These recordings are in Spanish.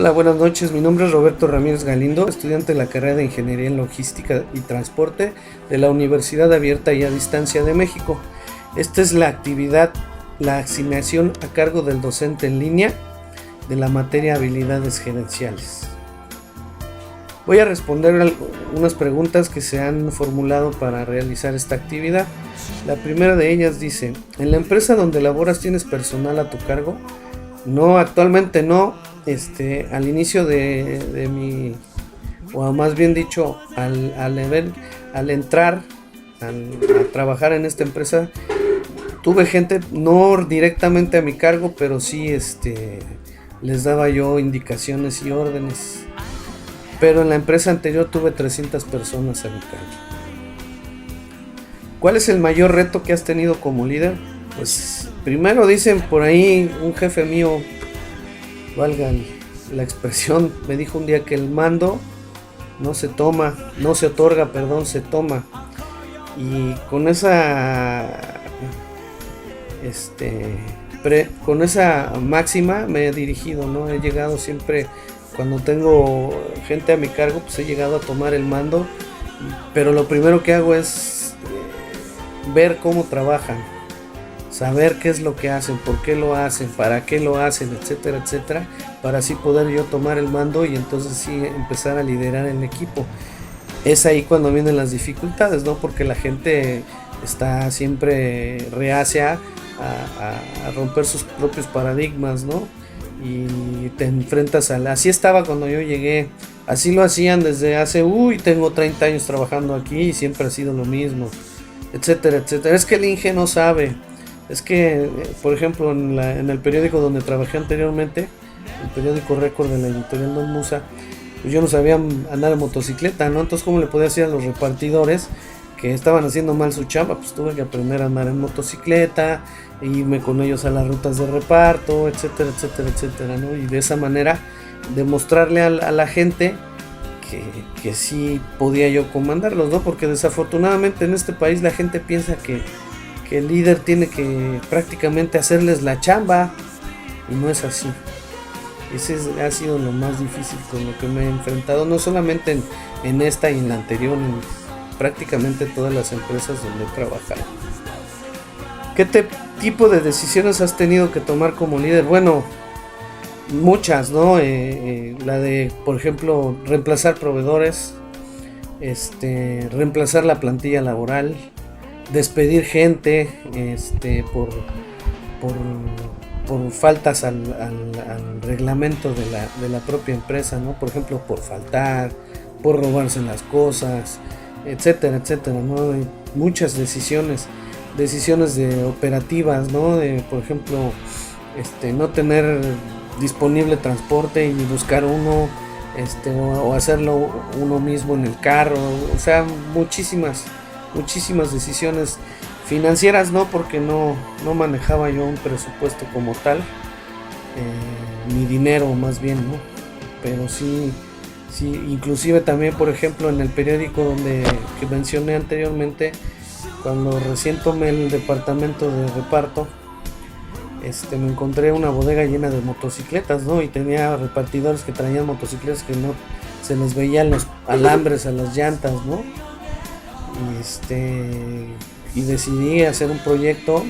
Hola, buenas noches. Mi nombre es Roberto Ramírez Galindo, estudiante de la carrera de Ingeniería en Logística y Transporte de la Universidad Abierta y a Distancia de México. Esta es la actividad, la asignación a cargo del docente en línea de la materia Habilidades Gerenciales. Voy a responder unas preguntas que se han formulado para realizar esta actividad. La primera de ellas dice: ¿en la empresa donde laboras tienes personal a tu cargo? No, actualmente no. Al inicio de mi, o más bien dicho, al entrar a trabajar en esta empresa, tuve gente no directamente a mi cargo, pero sí les daba yo indicaciones y órdenes. Pero en la empresa anterior tuve 300 personas a mi cargo. ¿Cuál es el mayor reto que has tenido como líder? Pues primero, dicen por ahí, un jefe mío, valga la expresión, me dijo un día que el mando no se otorga, se toma. Y con esa máxima me he dirigido, ¿no? He llegado siempre, cuando tengo gente a mi cargo, pues he llegado a tomar el mando, pero lo primero que hago es ver cómo trabajan, saber qué es lo que hacen, por qué lo hacen, para qué lo hacen, etcétera, etcétera, para así poder yo tomar el mando y entonces sí empezar a liderar el equipo. Es ahí cuando vienen las dificultades, ¿no? Porque la gente está siempre reacia a romper sus propios paradigmas, ¿no? Y te enfrentas así estaba cuando yo llegué, así lo hacían desde hace, tengo 30 años trabajando aquí y siempre ha sido lo mismo, etcétera, etcétera. Es que el Inge no sabe. Es que, por ejemplo, en el periódico donde trabajé anteriormente, el periódico Récord de la editorial Don Musa, pues yo no sabía andar en motocicleta, ¿no? Entonces, ¿cómo le podía decir a los repartidores que estaban haciendo mal su chamba? Pues tuve que aprender a andar en motocicleta, irme con ellos a las rutas de reparto, etcétera, etcétera, etcétera, ¿no? Y de esa manera demostrarle a la gente que sí podía yo comandarlos, ¿no? Porque desafortunadamente en este país la gente piensa que el líder tiene que prácticamente hacerles la chamba, y no es así. Ese ha sido lo más difícil con lo que me he enfrentado, no solamente en esta y en la anterior, en prácticamente todas las empresas donde he trabajado. ¿Qué tipo de decisiones has tenido que tomar como líder? Bueno, muchas, ¿no? La de, por ejemplo, reemplazar proveedores, reemplazar la plantilla laboral, despedir gente por faltas al reglamento de la propia empresa, ¿no? Por ejemplo, por faltar, por robarse las cosas, etcétera, etcétera, ¿no? Hay muchas decisiones de operativas, ¿no? De, por ejemplo, no tener disponible transporte y buscar uno, o hacerlo uno mismo en el carro, o sea, muchísimas decisiones financieras, no, porque no manejaba yo un presupuesto como tal, ni dinero más bien, ¿no? Pero sí, inclusive también, por ejemplo, en el periódico que mencioné anteriormente, cuando recién tomé el departamento de reparto, me encontré una bodega llena de motocicletas, ¿no? Y tenía repartidores que traían motocicletas que no se les veían los alambres a las llantas, ¿no? Y decidí hacer un proyecto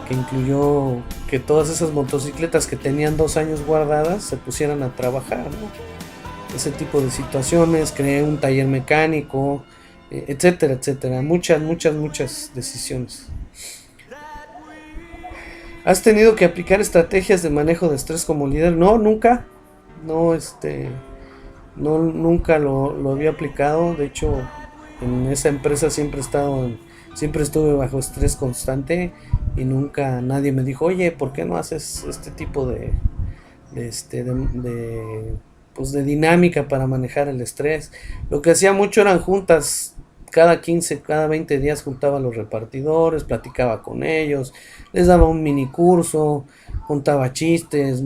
que incluyó que todas esas motocicletas que tenían 2 años guardadas se pusieran a trabajar, ¿no? Ese tipo de situaciones, creé un taller mecánico, etcétera, etcétera, muchas decisiones. ¿Has tenido que aplicar estrategias de manejo de estrés como líder? No, nunca. No, nunca lo había aplicado. De hecho, en esa empresa siempre estuve bajo estrés constante y nunca nadie me dijo, oye, ¿por qué no haces este tipo de dinámica para manejar el estrés? Lo que hacía mucho eran juntas, cada 15, cada 20 días juntaba a los repartidores, platicaba con ellos, les daba un mini curso, contaba chistes,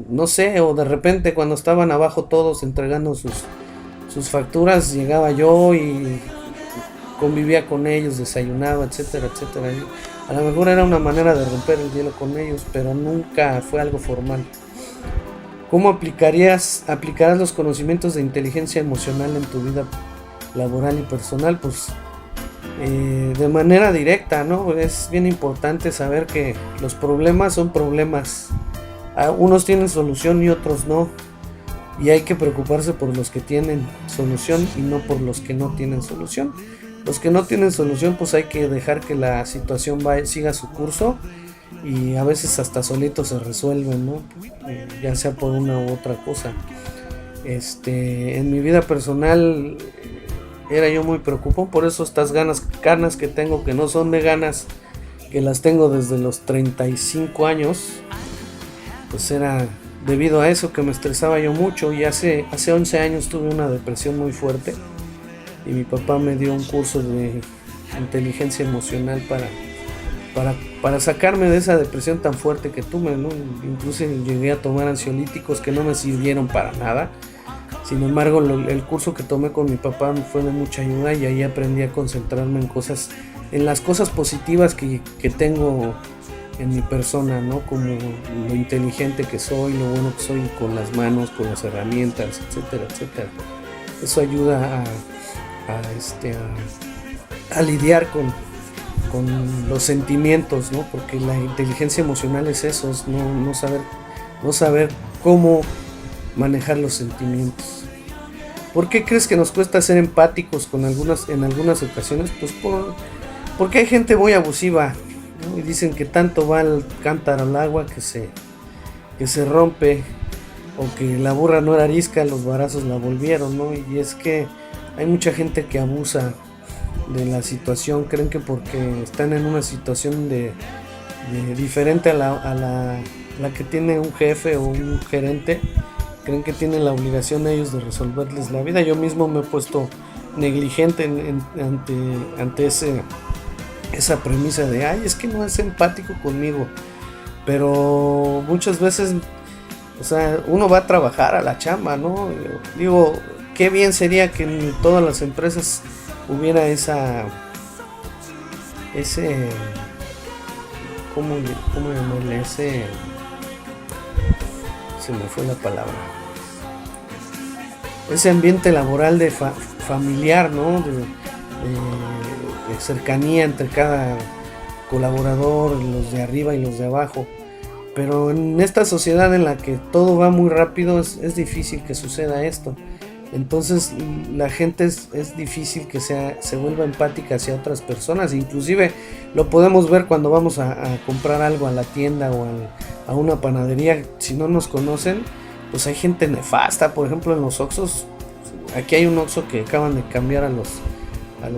no sé, o de repente cuando estaban abajo todos entregando sus facturas, llegaba yo y convivía con ellos, desayunaba, etcétera, etcétera. A lo mejor era una manera de romper el hielo con ellos, pero nunca fue algo formal. ¿Cómo aplicarás los conocimientos de inteligencia emocional en tu vida laboral y personal? Pues de manera directa, ¿no? Es bien importante saber que los problemas son problemas. Unos tienen solución y otros no. Y hay que preocuparse por los que tienen solución y no por los que no tienen solución. Los que no tienen solución, pues hay que dejar que la situación siga su curso, y a veces hasta solitos se resuelven, ¿no? Ya sea por una u otra cosa. En mi vida personal era yo muy preocupado, por eso estas ganas que tengo, que no son de ganas, que las tengo desde los 35 años, pues era debido a eso, que me estresaba yo mucho. Y hace 11 años tuve una depresión muy fuerte, y mi papá me dio un curso de inteligencia emocional para sacarme de esa depresión tan fuerte que tuve, ¿no? Incluso llegué a tomar ansiolíticos que no me sirvieron para nada. Sin embargo, el curso que tomé con mi papá fue de mucha ayuda, y ahí aprendí a concentrarme en las cosas positivas que tengo en mi persona, ¿no? Como lo inteligente que soy, lo bueno que soy con las manos, con las herramientas, etcétera, etcétera. Eso ayuda a lidiar con los sentimientos, ¿no? Porque la inteligencia emocional es eso, es no saber cómo manejar los sentimientos. ¿Por qué crees que nos cuesta ser empáticos en algunas ocasiones? Pues porque hay gente muy abusiva, ¿no? Y dicen que tanto va el cántaro al agua que se rompe, o que la burra no era arisca, los varazos la volvieron, ¿no? Y es que hay mucha gente que abusa de la situación. Creen que porque están en una situación de diferente a la que tiene un jefe o un gerente, creen que tienen la obligación ellos de resolverles la vida. Yo mismo me he puesto negligente ante esa premisa de es que no es empático conmigo. Pero muchas veces, o sea, uno va a trabajar a la chamba, ¿no? Digo, qué bien sería que en todas las empresas hubiera ¿cómo llamarle? Se me fue la palabra. Ese ambiente laboral de familiar, ¿no? De cercanía entre cada colaborador, los de arriba y los de abajo. Pero en esta sociedad en la que todo va muy rápido, es difícil que suceda esto. Entonces la gente es difícil que se vuelva empática hacia otras personas. Inclusive lo podemos ver cuando vamos a comprar algo a la tienda o a una panadería. Si no nos conocen, pues hay gente nefasta. Por ejemplo, en los Oxxos, aquí hay un Oxxo que acaban de cambiar a los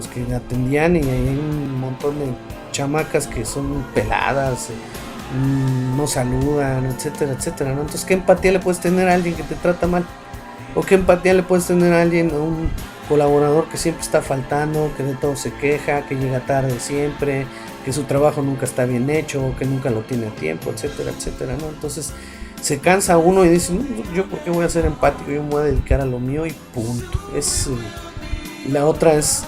que atendían, y hay un montón de chamacas que son peladas, no saludan, etcétera, etcétera, ¿no? Entonces, ¿qué empatía le puedes tener a alguien que te trata mal? ¿O qué empatía le puedes tener a un colaborador que siempre está faltando, que de todo se queja, que llega tarde siempre, que su trabajo nunca está bien hecho, que nunca lo tiene a tiempo, etcétera, etcétera, ¿no? Entonces se cansa uno y dice, no, yo por qué voy a ser empático, yo me voy a dedicar a lo mío y punto. La otra es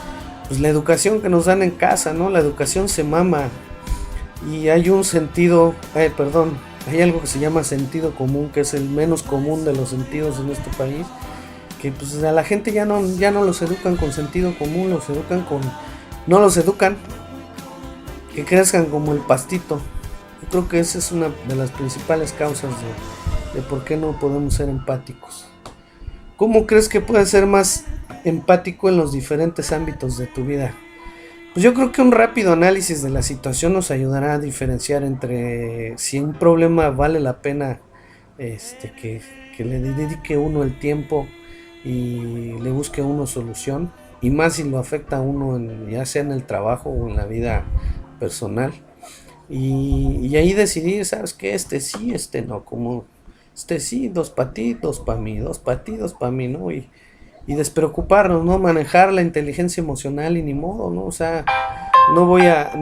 pues la educación que nos dan en casa, ¿no? La educación se mama, y hay hay algo que se llama sentido común, que es el menos común de los sentidos en este país, que pues a la gente ya no los educan con sentido común, no los educan que crezcan como el pastito. Yo creo que esa es una de las principales causas de por qué no podemos ser empáticos. ¿Cómo crees que puedes ser más empático en los diferentes ámbitos de tu vida? Pues yo creo que un rápido análisis de la situación nos ayudará a diferenciar entre si un problema vale la pena que le dedique uno el tiempo y le busque uno solución, y más si lo afecta a uno ya sea en el trabajo o en la vida personal, y ahí decidir, ¿sabes qué? Sí, no, como sí, 2 para ti, 2 para mí, 2 para ti, 2 para mí, ¿no? Y despreocuparnos, ¿no? Manejar la inteligencia emocional, y ni modo, ¿no? O sea, no voy a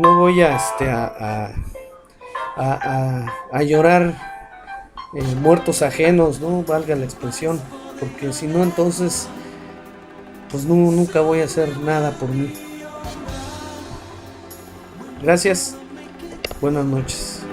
llorar muertos ajenos, ¿no? Valga la expresión, porque si no, entonces pues nunca voy a hacer nada por mí. Gracias, buenas noches.